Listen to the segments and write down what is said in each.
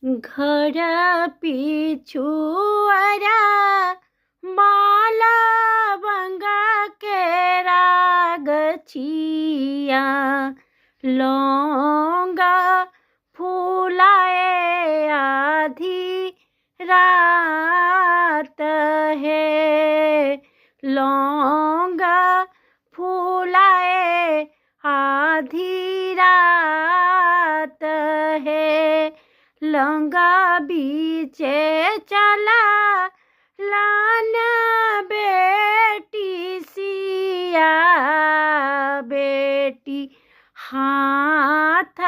घर पिछुआरा बाला बंगा के रागछिया लौंगा फूलाए आधी रात है। लौंगा फूलाए आधी रात है। लौंगा बीचे चला लाना बेटी सिया बेटी हाथ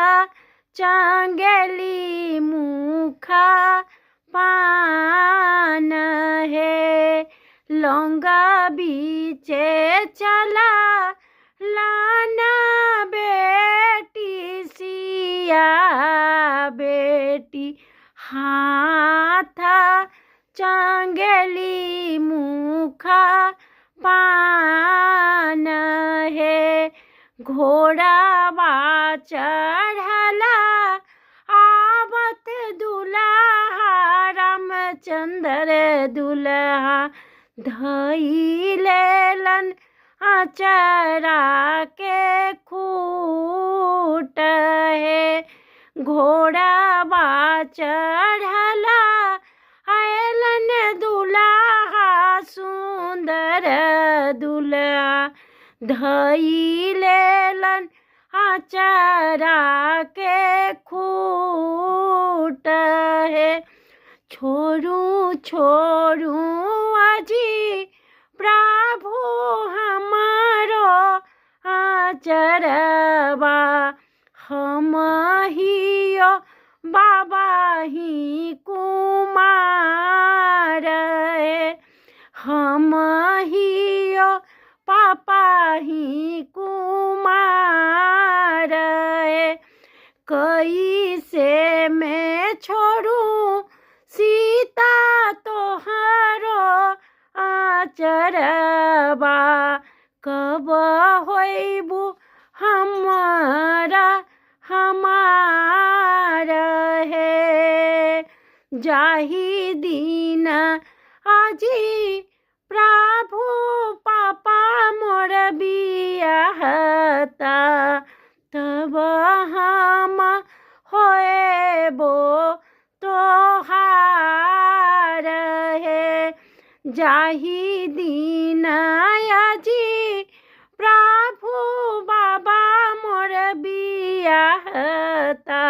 चंगेली मुखा पान है। लौंगा बीचे चला लाना बेटी सिया बेटी हाथ चंगेली मुखा पान है। घोड़ावा चढ़ला आवत दुल्हा रामचंद्र दुल्हा धई लेलन आचरा के खूट है। घोड़ावा चढ़ला आयलन दुल्हा सुंदर दुल्हा धई लेलन आचरा के खूट है। छोरू छोरू अजी प्रभु हमारो आचरवा हम हियो बाबा ही कुमार है। हम हियो पापा ही कुमार है। कैसे मैं छोड़ू सीता तोहरो आचरवा कब होइबू हमारा हमार है। जाही दिन आजी प्रभु पापा मोर बियाहता तब हम होएबो तोहार है। जाही दिन आजी प्रभु बाबा मोर बियाहता